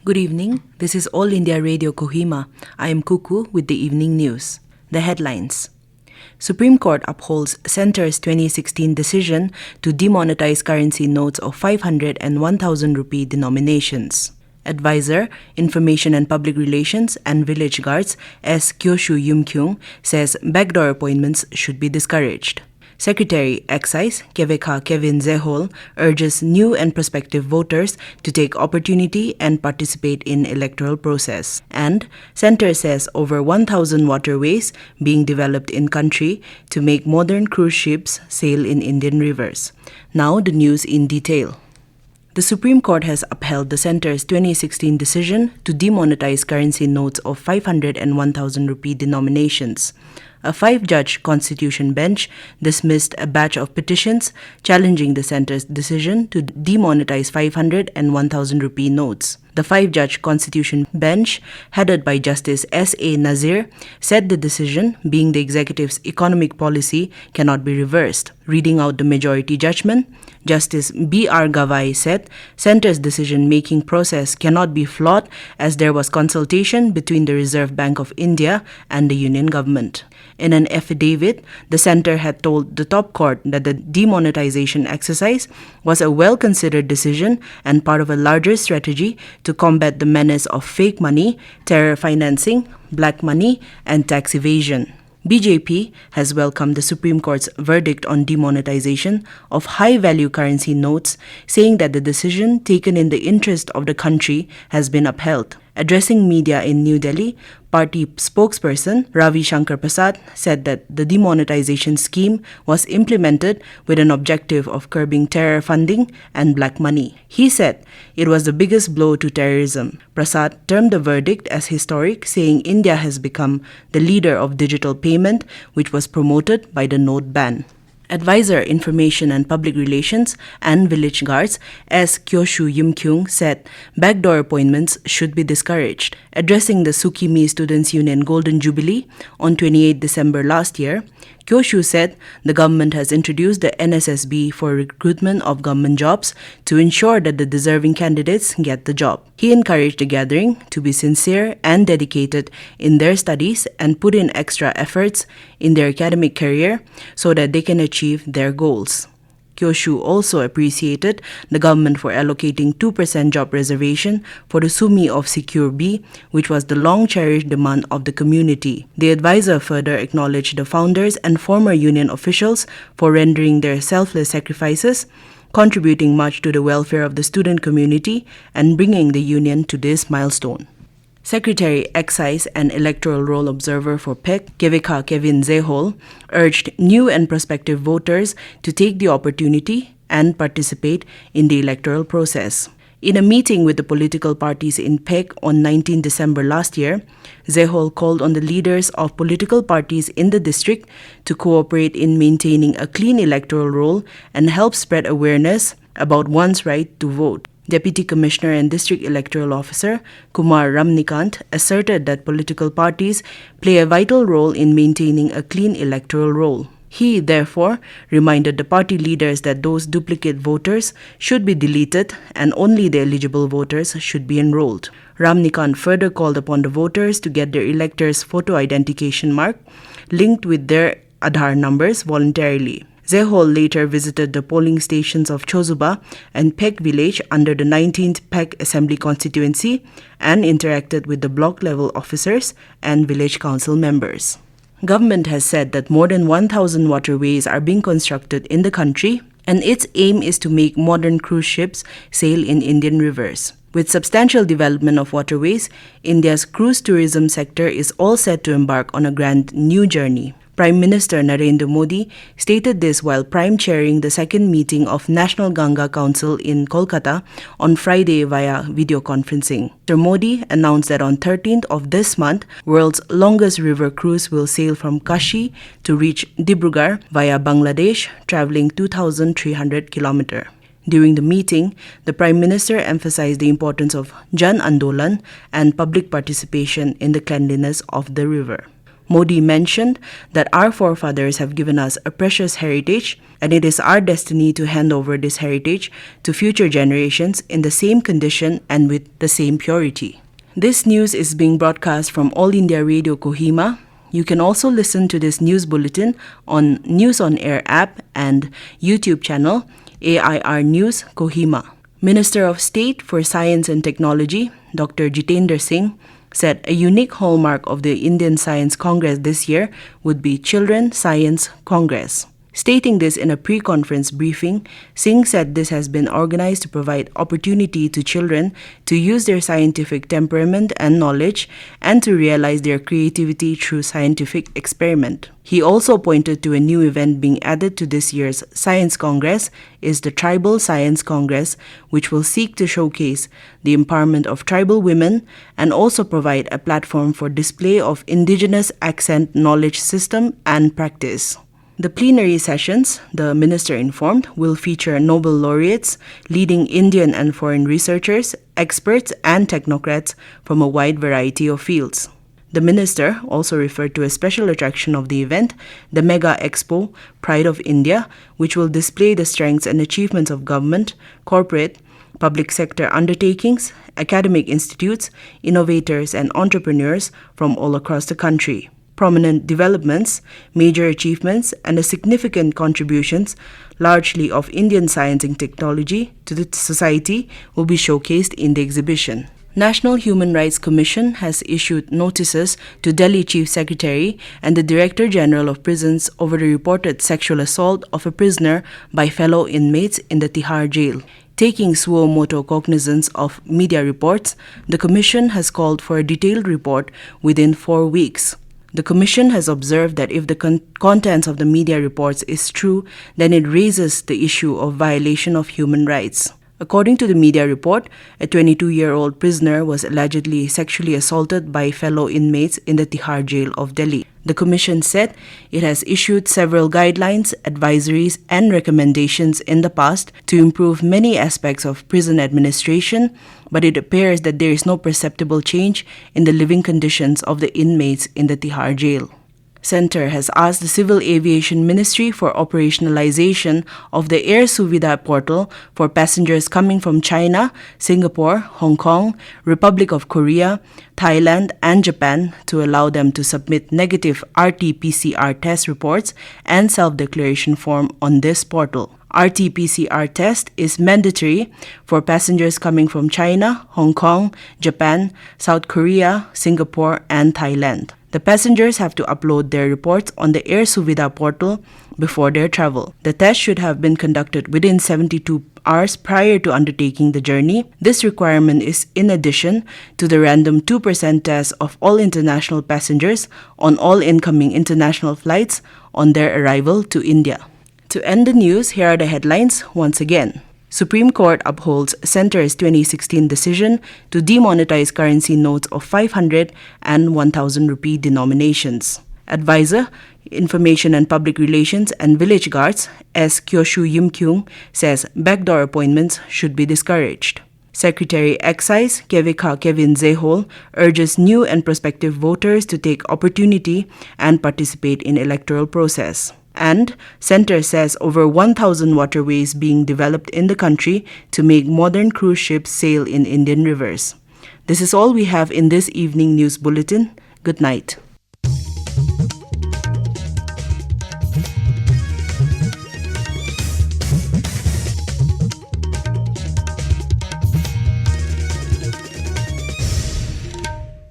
Good evening. This is All India Radio Kohima. I am Kuku with the evening news. The headlines. Supreme Court upholds Centre's 2016 decision to demonetize currency notes of 500 and 1000 rupee denominations. Advisor, Information and Public Relations and Village Guards S. Keoshu Yimkhiung says backdoor appointments should be discouraged. Secretary, Excise, Kevekha Kevin Zehol urges new and prospective voters to take opportunity and participate in electoral process. And Centre says over 1,000 waterways being developed in country to make modern cruise ships sail in Indian rivers. Now the news in detail. The Supreme Court has upheld the Centre's 2016 decision to demonetize currency notes of 500 and 1000 rupee denominations. A 5-judge constitution bench dismissed a batch of petitions challenging the Centre's decision to demonetize 500 and 1000 rupee notes. The 5-judge constitution bench, headed by Justice S.A. Nazir, said the decision, being the executive's economic policy, cannot be reversed. Reading out the majority judgment, Justice B.R. Gavai said Centre's decision-making process cannot be flawed as there was consultation between the Reserve Bank of India and the Union government. In an affidavit, the Centre had told the top court that the demonetization exercise was a well-considered decision and part of a larger strategy to combat the menace of fake money, terror financing, black money, and tax evasion. BJP has welcomed the Supreme Court's verdict on demonetization of high-value currency notes, saying that the decision taken in the interest of the country has been upheld. Addressing media in New Delhi, party spokesperson Ravi Shankar Prasad said that the demonetization scheme was implemented with an objective of curbing terror funding and black money. He said it was the biggest blow to terrorism. Prasad termed the verdict as historic, saying India has become the leader of digital payment, which was promoted by the note ban. Advisor, Information and Public Relations and Village Guards S. Keoshu Yimkhiung said backdoor appointments should be discouraged. Addressing the Sukhimi Students' Union Golden Jubilee on 28 December last year, Keoshu said the government has introduced the NSSB for recruitment of government jobs to ensure that the deserving candidates get the job. He encouraged the gathering to be sincere and dedicated in their studies and put in extra efforts in their academic career so that they can achieve their goals. Keoshu also appreciated the government for allocating 2% job reservation for the Sumi of Secure B, which was the long-cherished demand of the community. The advisor further acknowledged the founders and former union officials for rendering their selfless sacrifices, contributing much to the welfare of the student community and bringing the union to this milestone. Secretary, Excise and Electoral Roll Observer for PEC, Kevekha Kevin Zehol, urged new and prospective voters to take the opportunity and participate in the electoral process. In a meeting with the political parties in PEC on 19 December last year, Zehol called on the leaders of political parties in the district to cooperate in maintaining a clean electoral roll and help spread awareness about one's right to vote. Deputy Commissioner and District Electoral Officer Kumar Ramnikant asserted that political parties play a vital role in maintaining a clean electoral roll. He, therefore, reminded the party leaders that those duplicate voters should be deleted and only the eligible voters should be enrolled. Ramnikant further called upon the voters to get their electors' photo identification mark linked with their Aadhaar numbers voluntarily. Zehol later visited the polling stations of Chozuba and Pek village under the 19th Pek Assembly constituency and interacted with the block-level officers and village council members. Government has said that more than 1,000 waterways are being constructed in the country, and its aim is to make modern cruise ships sail in Indian rivers. With substantial development of waterways, India's cruise tourism sector is all set to embark on a grand new journey. Prime Minister Narendra Modi stated this while prime chairing the second meeting of National Ganga Council in Kolkata on Friday via video conferencing. Mr. Modi announced that on 13th of this month, world's longest river cruise will sail from Kashi to reach Dibrugarh via Bangladesh, traveling 2,300 kilometers. During the meeting, the Prime Minister emphasized the importance of Jan Andolan and public participation in the cleanliness of the river. Modi mentioned that our forefathers have given us a precious heritage, and it is our destiny to hand over this heritage to future generations in the same condition and with the same purity. This news is being broadcast from All India Radio Kohima. You can also listen to this news bulletin on News on Air app and YouTube channel AIR News Kohima. Minister of State for Science and Technology, Dr. Jitendra Singh, said a unique hallmark of the Indian Science Congress this year would be Children Science Congress. Stating this in a pre-conference briefing, Singh said this has been organized to provide opportunity to children to use their scientific temperament and knowledge and to realize their creativity through scientific experiment. He also pointed to a new event being added to this year's Science Congress is the Tribal Science Congress, which will seek to showcase the empowerment of tribal women and also provide a platform for display of indigenous accent knowledge system and practice. The plenary sessions, the minister informed, will feature Nobel laureates, leading Indian and foreign researchers, experts, and technocrats from a wide variety of fields. The minister also referred to a special attraction of the event, the Mega Expo, Pride of India, which will display the strengths and achievements of government, corporate, public sector undertakings, academic institutes, innovators, and entrepreneurs from all across the country. Prominent developments, major achievements, and the significant contributions, largely of Indian science and technology, to the society will be showcased in the exhibition. National Human Rights Commission has issued notices to Delhi Chief Secretary and the Director General of Prisons over the reported sexual assault of a prisoner by fellow inmates in the Tihar jail. Taking suo moto cognizance of media reports, the Commission has called for a detailed report within 4 weeks. The Commission has observed that if the contents of the media reports is true, then it raises the issue of violation of human rights. According to the media report, a 22-year-old prisoner was allegedly sexually assaulted by fellow inmates in the Tihar jail of Delhi. The Commission said it has issued several guidelines, advisories, and recommendations in the past to improve many aspects of prison administration, but it appears that there is no perceptible change in the living conditions of the inmates in the Tihar jail. Center has asked the Civil Aviation Ministry for operationalization of the Air Suvidha portal for passengers coming from China, Singapore, Hong Kong, Republic of Korea, Thailand, and Japan to allow them to submit negative RT-PCR test reports and self-declaration form on this portal. RT-PCR test is mandatory for passengers coming from China, Hong Kong, Japan, South Korea, Singapore, and Thailand. The passengers have to upload their reports on the Air Suvidha portal before their travel. The test should have been conducted within 72 hours prior to undertaking the journey. This requirement is in addition to the random 2% test of all international passengers on all incoming international flights on their arrival to India. To end the news, here are the headlines once again. Supreme Court upholds Centre's 2016 decision to demonetize currency notes of 500 and 1,000 rupee denominations. Advisor, Information and Public Relations and Village Guards, S. Keoshu Yimkhiung, says backdoor appointments should be discouraged. Secretary Excise, Kevekha Kevin Zehol, urges new and prospective voters to take opportunity and participate in electoral process. And Centre says over 1,000 waterways being developed in the country to make modern cruise ships sail in Indian rivers. This is all we have in this evening news bulletin. Good night.